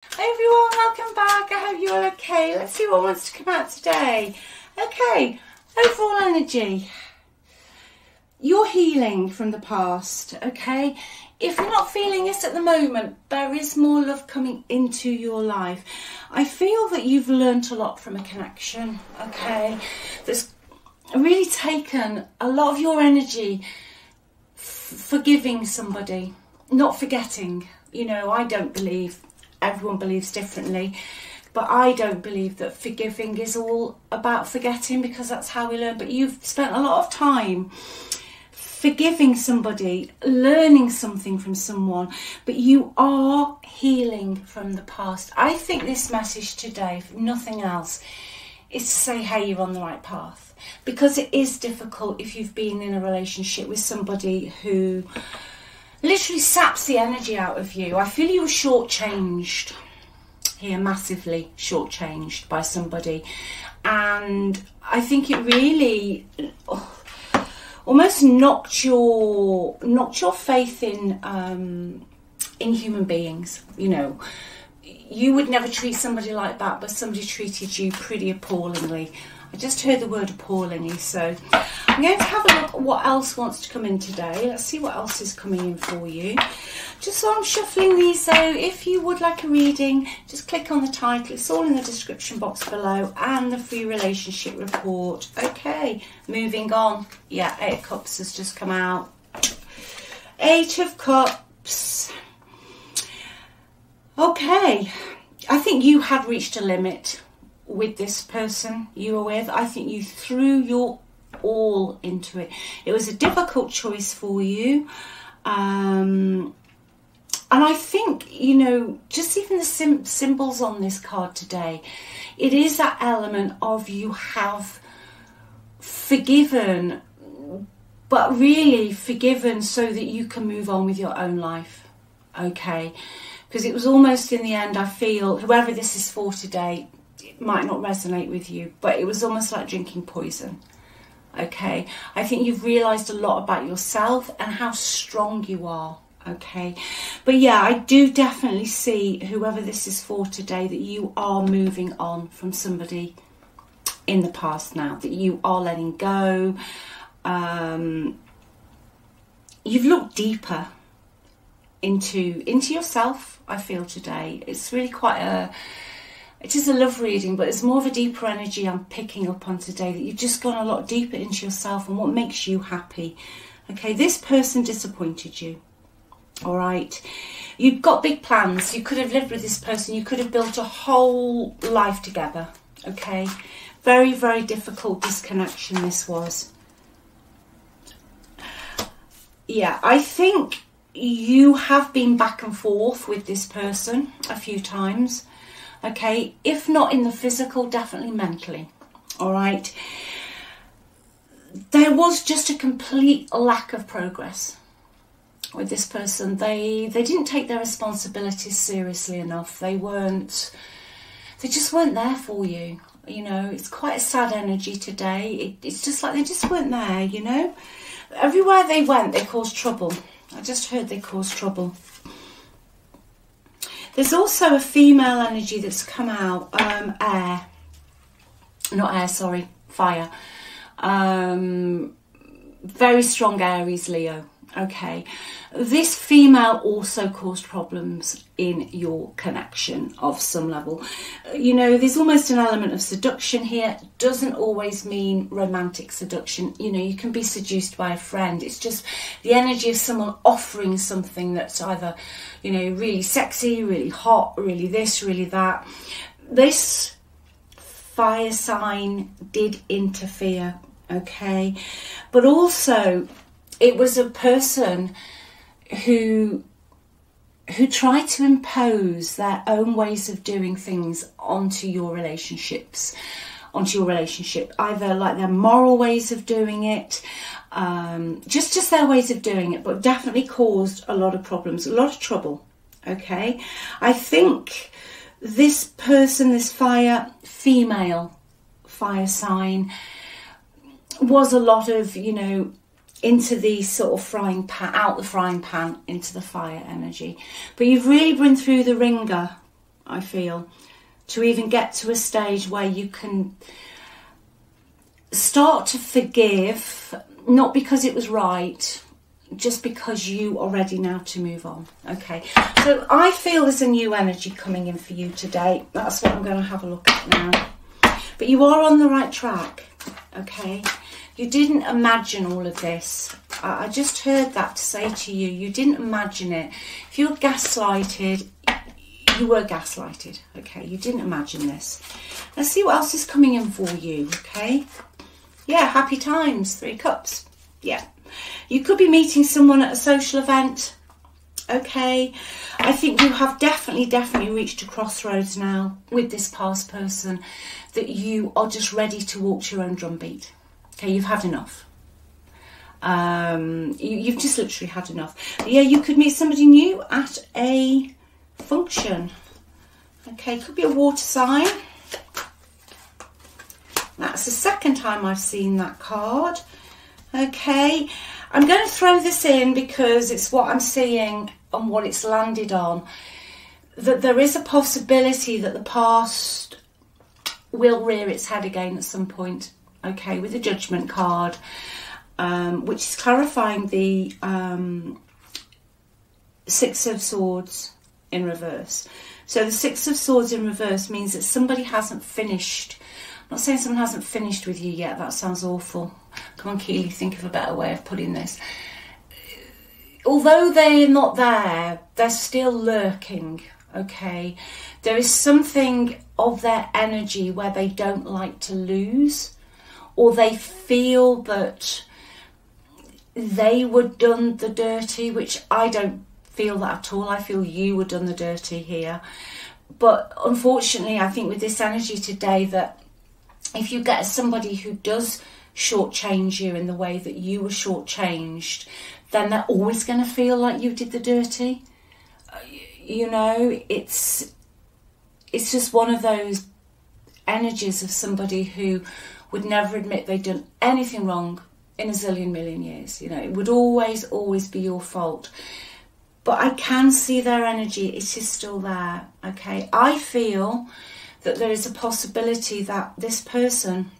Hi everyone, welcome back. I hope you're all okay. Let's see what wants to come out today. Okay, overall energy. You're healing from the past, okay? If you're not feeling this at the moment, there is more love coming into your life. I feel that you've learnt a lot from a connection, okay? That's really taken a lot of your energy forgiving somebody, not forgetting. You know, I don't believe, everyone believes differently, but I don't believe that forgiving is all about forgetting, because that's how we learn. But you've spent a lot of time forgiving somebody, learning something from someone, but you are healing from the past. I think this message today, if nothing else, is to say, hey, you're on the right path, because it is difficult if you've been in a relationship with somebody who literally saps the energy out of you. I feel you were shortchanged here, massively shortchanged by somebody, and I think it really almost knocked your faith in human beings. You know, you would never treat somebody like that, but somebody treated you pretty appallingly. I just heard the word appallingly, so I'm going to have a look at what else wants to come in today. Let's see what else is coming in for you. Just so I'm shuffling these, though, if you would like a reading, just click on the title. It's all in the description box below, and the free relationship report. Okay, moving on. Yeah, 8 of Cups has just come out. 8 of Cups. Okay, I think you had reached a limit with this person you were with. I think you threw your all into it. It was a difficult choice for you. And I think, you know, just even the symbols on this card today, it is that element of you have forgiven, but really forgiven so that you can move on with your own life. Okay? Because it was almost in the end, I feel, whoever this is for today, it might not resonate with you, but it was almost like drinking poison. Okay, I think you've realised a lot about yourself and how strong you are. Okay, but yeah, I do definitely see, whoever this is for today, that you are moving on from somebody in the past now, that you are letting go. You've looked deeper into yourself, I feel, today. It's really it is a love reading, but it's more of a deeper energy I'm picking up on today, that you've just gone a lot deeper into yourself and what makes you happy. Okay, this person disappointed you. All right, you've got big plans. You could have lived with this person. You could have built a whole life together. Okay, very, very difficult disconnection this was. Yeah, I think you have been back and forth with this person a few times. Okay, if not in the physical, definitely mentally. All right, there was just a complete lack of progress with this person. They didn't take their responsibilities seriously enough. They just weren't there for you. You know, it's quite a sad energy today. It's just like they just weren't there, you know. Everywhere they went, they caused trouble. I just heard they caused trouble. There's also a female energy that's come out, fire. Very strong Aries, Leo. Okay, this female also caused problems in your connection of some level. You know, there's almost an element of seduction here. Doesn't always mean romantic seduction. You know, you can be seduced by a friend. It's just the energy of someone offering something that's either, you know, really sexy, really hot, really this, really that. This fire sign did interfere, okay? But also, it was a person who tried to impose their own ways of doing things onto your relationship, either like their moral ways of doing it, just their ways of doing it, but definitely caused a lot of problems, a lot of trouble. Okay, I think this person, this female fire sign, was a lot of, you know, into the sort of frying pan, out the frying pan into the fire energy. But you've really been through the ringer, I feel, to even get to a stage where you can start to forgive, not because it was right, just because you are ready now to move on. Okay, so I feel there's a new energy coming in for you today. That's what I'm going to have a look at now. But you are on the right track, okay? You didn't imagine all of this. I just heard that to say to you, you didn't imagine it. If you were gaslighted, you were gaslighted, okay? You didn't imagine this. Let's see what else is coming in for you, okay? Yeah, happy times, 3 cups. Yeah. You could be meeting someone at a social event, okay? I think you have definitely reached a crossroads now with this past person, that you are just ready to walk to your own drumbeat. Okay, you've had enough. You've just literally had enough. Yeah, you could meet somebody new at a function. Okay, could be a water sign. That's the second time I've seen that card. Okay, I'm going to throw this in because it's what I'm seeing and what it's landed on. That there is a possibility that the past will rear its head again at some point. Okay, with the Judgment card, which is clarifying the 6 of Swords in reverse. So the 6 of Swords in reverse means that somebody hasn't finished. I'm not saying someone hasn't finished with you yet. That sounds awful. Come on, Keeley, think of a better way of putting this. Although they're not there, they're still lurking. Okay, there is something of their energy where they don't like to lose, or they feel that they were done the dirty, which I don't feel that at all. I feel you were done the dirty here. But unfortunately, I think with this energy today, that if you get somebody who does shortchange you in the way that you were shortchanged, then they're always going to feel like you did the dirty. You know, it's just one of those energies of somebody who would never admit they'd done anything wrong in a zillion million years. You know, it would always be your fault. But I can see their energy. It is still there. Okay, I feel that there is a possibility that this person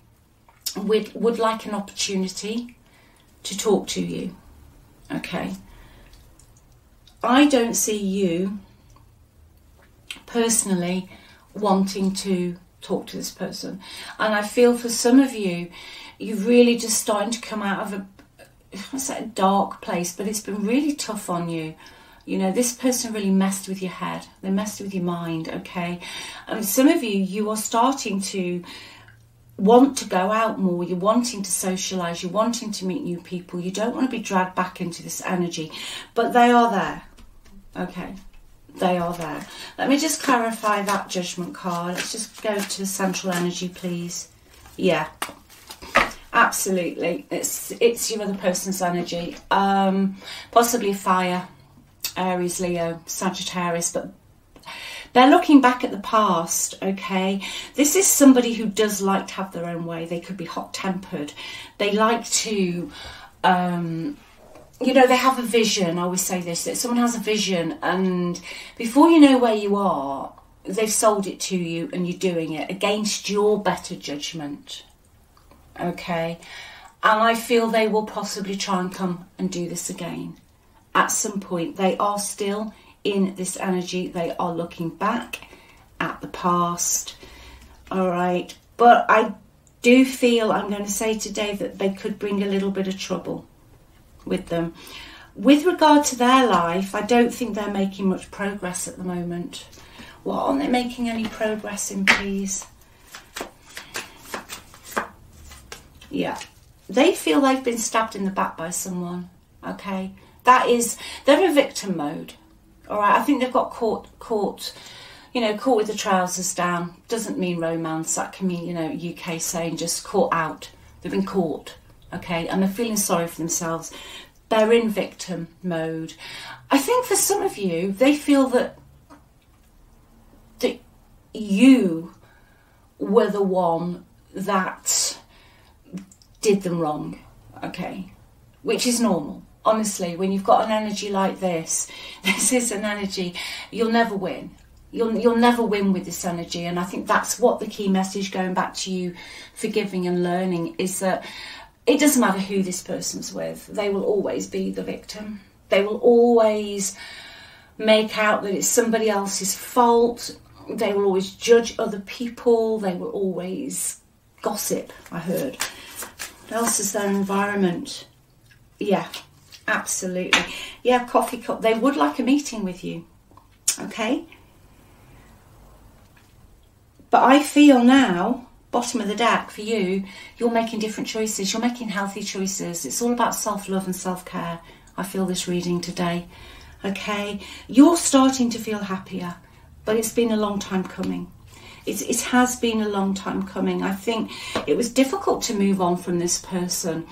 would like an opportunity to talk to you. Okay, I don't see you personally wanting to talk to this person, and I feel for some of you, you're really just starting to come out of a dark place, but it's been really tough on you. You know, this person really messed with your head. They messed with your mind, okay? And some of you, you are starting to want to go out more. You're wanting to socialise. You're wanting to meet new people. You don't want to be dragged back into this energy. But they are there, okay? They are there. Let me just clarify that Judgment card. Let's just go to central energy, please. Yeah, absolutely. It's your other person's energy. Possibly fire. Aries, Leo, Sagittarius, but they're looking back at the past, okay? This is somebody who does like to have their own way. They could be hot-tempered. They like to, you know, they have a vision. I always say this, that someone has a vision, and before you know where you are, they've sold it to you and you're doing it against your better judgment, okay? And I feel they will possibly try and come and do this again. At some point, they are still in this energy. They are looking back at the past. All right. But I do feel, I'm going to say today, that they could bring a little bit of trouble with them. With regard to their life, I don't think they're making much progress at the moment. Well, aren't they making any progress in, please? Yeah. They feel they've been stabbed in the back by someone. Okay. They're in victim mode, all right? I think they've got caught, you know, caught with the trousers down. Doesn't mean romance. That can mean, you know, UK saying just caught out. They've been caught, okay? And they're feeling sorry for themselves. They're in victim mode. I think for some of you, they feel that you were the one that did them wrong, okay? Which is normal. Honestly, when you've got an energy like this, this is an energy, you'll never win, You'll never win with this energy. And I think that's what the key message, going back to you forgiving and learning, is that it doesn't matter who this person's with. They will always be the victim. They will always make out that it's somebody else's fault. They will always judge other people. They will always gossip, I heard. What else is their environment? Yeah, absolutely. Yeah, coffee cup. They would like a meeting with you. Okay? But I feel now, bottom of the deck for you, you're making different choices. You're making healthy choices. It's all about self-love and self-care. I feel this reading today. Okay? You're starting to feel happier, but it's been a long time coming. It has been a long time coming. I think it was difficult to move on from this person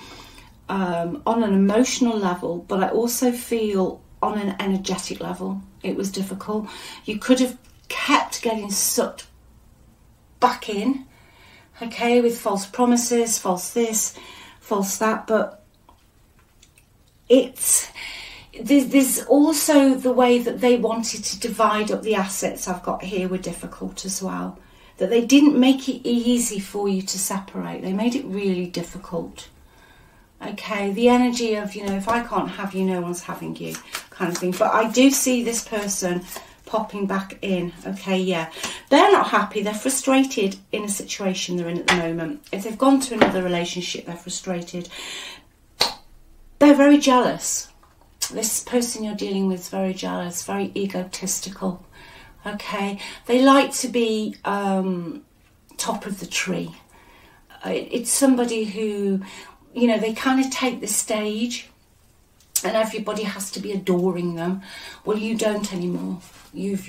on an emotional level, but I also feel on an energetic level it was difficult. You could have kept getting sucked back in, okay, with false promises, false this, false that, but there's also the way that they wanted to divide up the assets I've got here were difficult as well. That they didn't make it easy for you to separate. They made it really difficult. Okay, the energy of, you know, if I can't have you, no one's having you, kind of thing. But I do see this person popping back in. Okay, yeah. They're not happy. They're frustrated in a situation they're in at the moment. If they've gone to another relationship, they're frustrated. They're very jealous. This person you're dealing with is very jealous, very egotistical. Okay, they like to be top of the tree. It's somebody who, you know, they kind of take the stage and everybody has to be adoring them. Well, you don't anymore. You've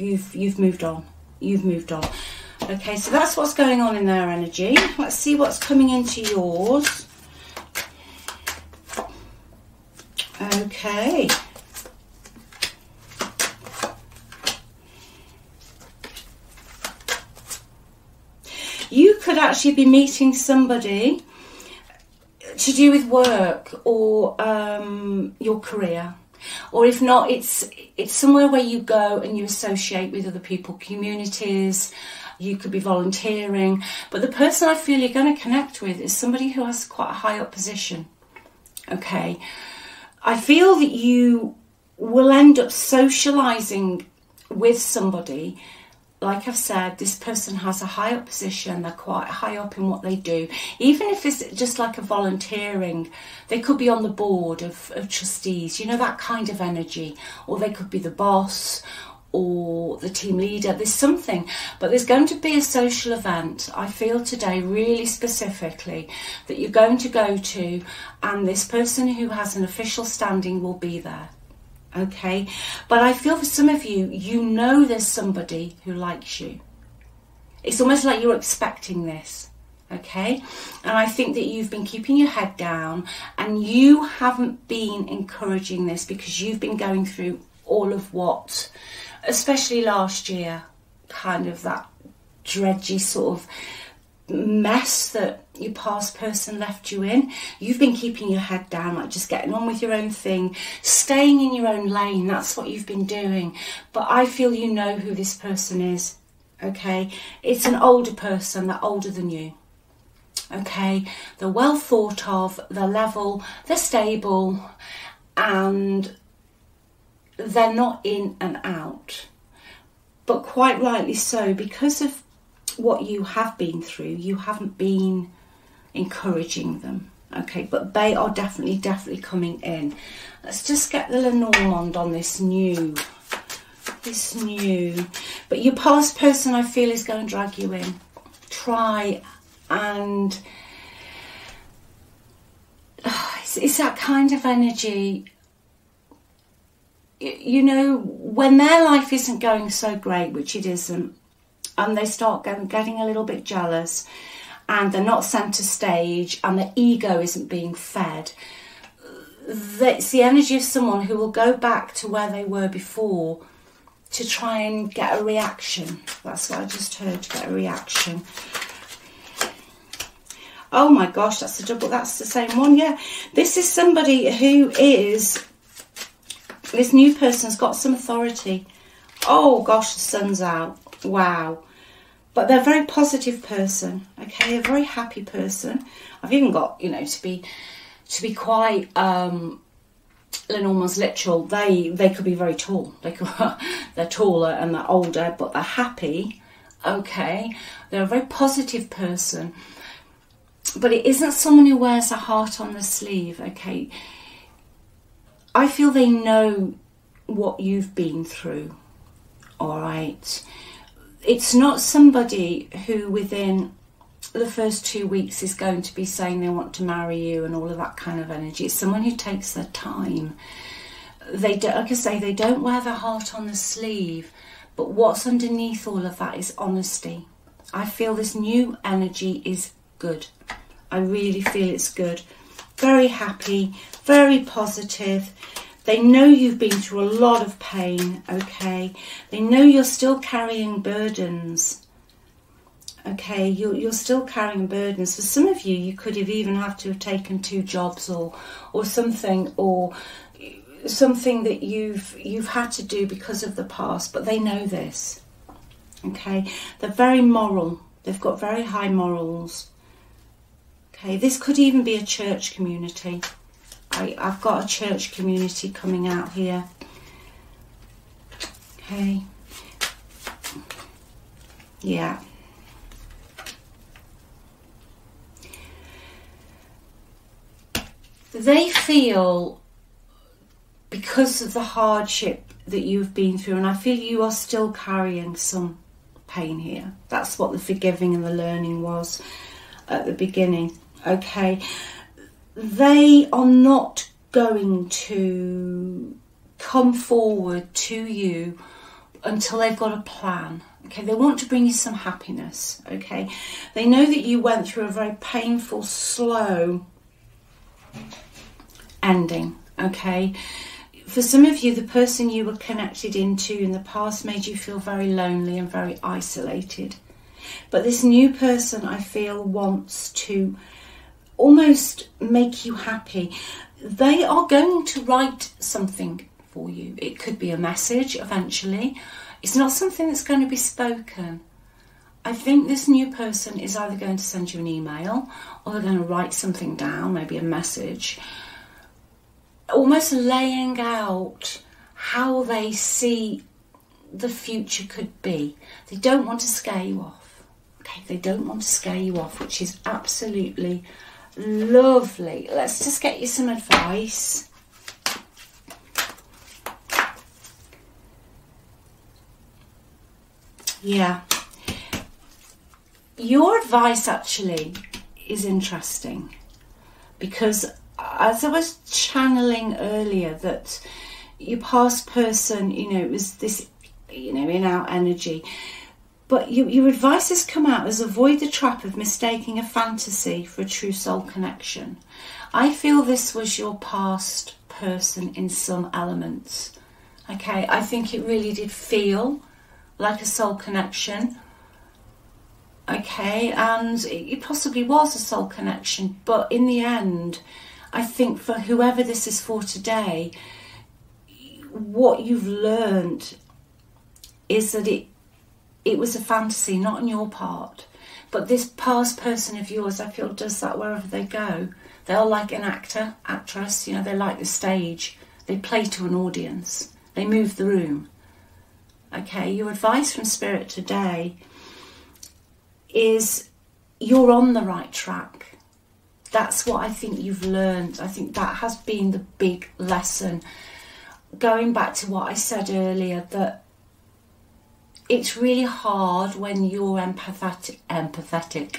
moved on. You've moved on. Okay, so that's what's going on in their energy. Let's see what's coming into yours. Okay. You could actually be meeting somebody to do with work or your career. Or if not, it's somewhere where you go and you associate with other people, communities. You could be volunteering. But the person I feel you're going to connect with is somebody who has quite a high up position. Okay. I feel that you will end up socialising with somebody. Like I've said, this person has a high up position. They're quite high up in what they do. Even if it's just like a volunteering, they could be on the board of trustees, you know, that kind of energy. Or they could be the boss or the team leader. There's something, but there's going to be a social event, I feel today, really specifically, that you're going to go to, and this person who has an official standing will be there. Okay, but I feel for some of you, you know there's somebody who likes you. It's almost like you're expecting this, okay? And I think that you've been keeping your head down and you haven't been encouraging this because you've been going through all of what, especially last year, kind of that dredgy sort of mess that your past person left you in. You've been keeping your head down, like just getting on with your own thing, staying in your own lane. That's what you've been doing. But I feel you know who this person is. Okay, it's an older person. They're older than you. Okay, they're well thought of, they're level, they're stable, and they're not in and out. But quite rightly so, because of what you have been through, you haven't been encouraging them. Okay, but they are definitely coming in. Let's just get the Lenormand on this new. But your past person, I feel, is going to drag you in. Try and it's that kind of energy. You know, when their life isn't going so great, which it isn't, and they start getting a little bit jealous, and they're not centre stage, and their ego isn't being fed. It's the energy of someone who will go back to where they were before to try and get a reaction. That's what I just heard, to get a reaction. Oh my gosh, that's the same one, yeah. This is somebody who is, this new person's got some authority Oh gosh, the sun's out. Wow. But they're a very positive person, okay, a very happy person. I've even got, you know, to be quite almost literal, they could be very tall. They're taller and they're older, but they're happy, okay. They're a very positive person. But it isn't someone who wears a heart on the sleeve, okay. I feel they know what you've been through, all right. It's not somebody who within the first 2 weeks is going to be saying they want to marry you and all of that kind of energy. It's someone who takes their time. They don't, like I say, they don't wear their heart on the sleeve, but what's underneath all of that is honesty. I feel this new energy is good. I really feel it's good. Very happy, very positive. They know you've been through a lot of pain, okay? They know you're still carrying burdens, okay? You're still carrying burdens. For some of you, you could have even have to have taken 2 jobs or something that you've had to do because of the past, but they know this, okay? They're very moral. They've got very high morals, okay? This could even be a church community. I've got a church community coming out here. Okay. Yeah. They feel, because of the hardship that you've been through, and I feel you are still carrying some pain here. That's what the forgiving and the learning was at the beginning. Okay. They are not going to come forward to you until they've got a plan. Okay, they want to bring you some happiness. Okay, they know that you went through a very painful, slow ending. Okay, for some of you, the person you were connected into in the past made you feel very lonely and very isolated. But this new person, I feel, wants to almost make you happy. They are going to write something for you. It could be a message eventually. It's not something that's going to be spoken. I think this new person is either going to send you an email or they're going to write something down, maybe a message, almost laying out how they see the future could be. They don't want to scare you off. Okay, they don't want to scare you off, which is absolutely lovely. Let's just get you some advice. Yeah. Your advice actually is interesting, because as I was channeling earlier, that your past person, you know, it was this, you know, in our energy. But your advice has come out as avoid the trap of mistaking a fantasy for a true soul connection. I feel this was your past person in some elements. Okay, I think it really did feel like a soul connection. Okay, and it possibly was a soul connection, but in the end, I think for whoever this is for today, what you've learned is that it was a fantasy, not on your part. But this past person of yours, I feel, does that wherever they go. They're like an actor, actress, you know, they're like the stage. They play to an audience. They move the room. Okay, your advice from Spirit today is you're on the right track. That's what I think you've learned. I think that has been the big lesson. Going back to what I said earlier, that it's really hard when you're empathetic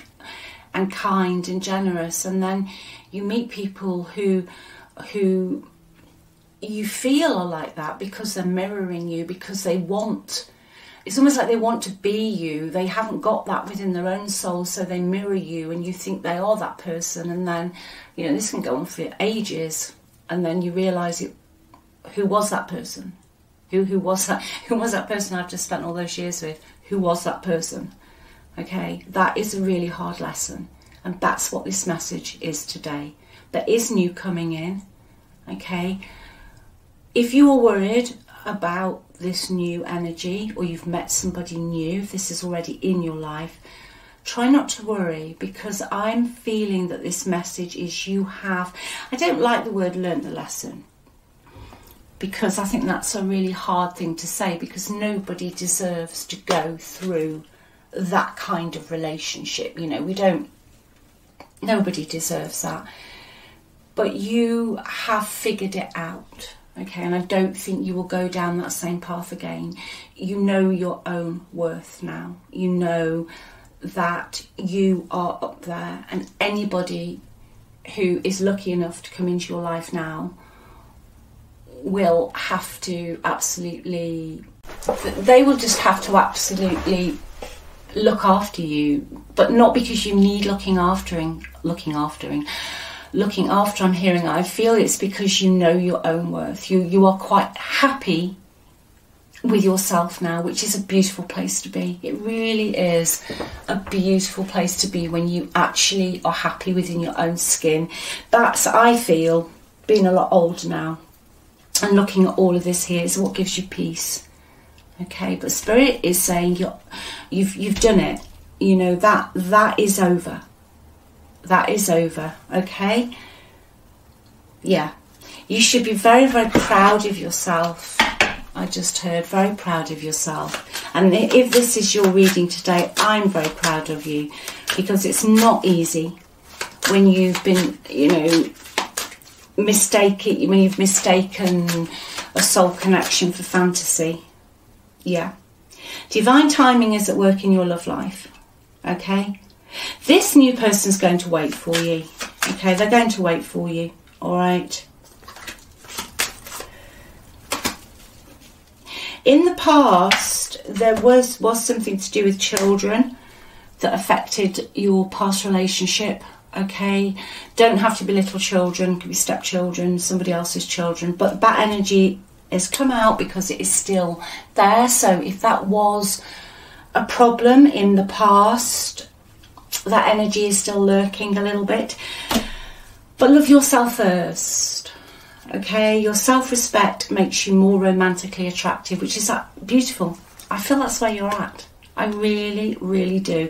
and kind and generous, and then you meet people who you feel are like that because they're mirroring you, because they want, it's almost like they want to be you. They haven't got that within their own soul, so they mirror you and you think they are that person, and then, you know, this can go on for ages, and then you realise who was that person? Who was that person I've just spent all those years with? Who was that person? Okay, that is a really hard lesson, and that's what this message is today. There is new coming in. Okay, if you are worried about this new energy, or you've met somebody new, if this is already in your life, try not to worry, because I'm feeling that this message is you have, I don't like the word learnt the lesson, because I think that's a really hard thing to say, because nobody deserves to go through that kind of relationship. You know, nobody deserves that. But you have figured it out, okay? And I don't think you will go down that same path again. You know your own worth now. You know that you are up there, and anybody who is lucky enough to come into your life now will have to absolutely, they will just have to absolutely look after you, but not because you need looking after, I'm hearing, I feel it's because you know your own worth. You are quite happy with yourself now, which is a beautiful place to be. It really is a beautiful place to be, when you actually are happy within your own skin. That's, I feel, being a lot older now and looking at all of this here, is what gives you peace. Okay, but Spirit is saying you've done it. You know, that is over. That is over. Okay. Yeah, you should be very, very proud of yourself. I just heard, very proud of yourself. And if this is your reading today, I'm very proud of you, because it's not easy when you've been, you know, when you've mistaken a soul connection for fantasy. Yeah. Divine timing is at work in your love life. Okay. This new person's going to wait for you. Okay, they're going to wait for you. All right. In the past, there was something to do with children that affected your past relationship. Okay, don't have to be little children, could be stepchildren, somebody else's children, but that energy has come out because it is still there. So if that was a problem in the past, that energy is still lurking a little bit. But love yourself first. Okay, your self-respect makes you more romantically attractive, which is beautiful. I feel that's where you're at. I really, really do.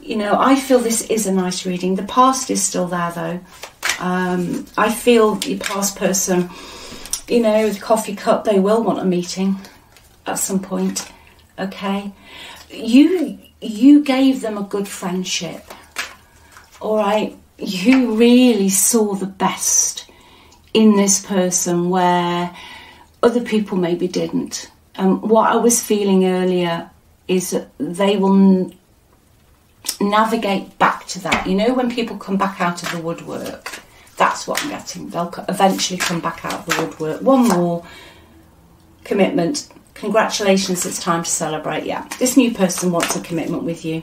You know, I feel this is a nice reading. The past is still there, though. I feel your past person, you know, with a coffee cup, they will want a meeting at some point. Okay, you gave them a good friendship. All right, you really saw the best in this person where other people maybe didn't. What I was feeling earlier is that they will navigate back to that. You know, when people come back out of the woodwork, that's what I'm getting. They'll eventually come back out of the woodwork. One more commitment. Congratulations, it's time to celebrate. Yeah, this new person wants a commitment with you.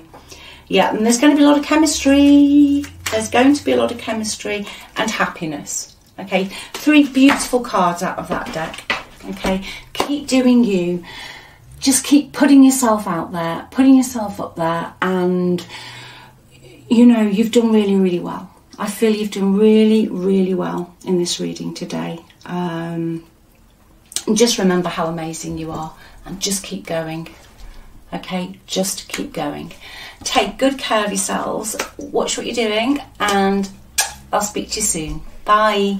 Yeah, and there's going to be a lot of chemistry. There's going to be a lot of chemistry and happiness. Okay, 3 beautiful cards out of that deck. Okay, keep doing you. Just keep putting yourself out there, putting yourself up there, and you know, you've done really, really well. I feel you've done really, really well in this reading today. And just remember how amazing you are, and just keep going. Okay, just keep going. Take good care of yourselves. Watch what you're doing, and I'll speak to you soon. Bye.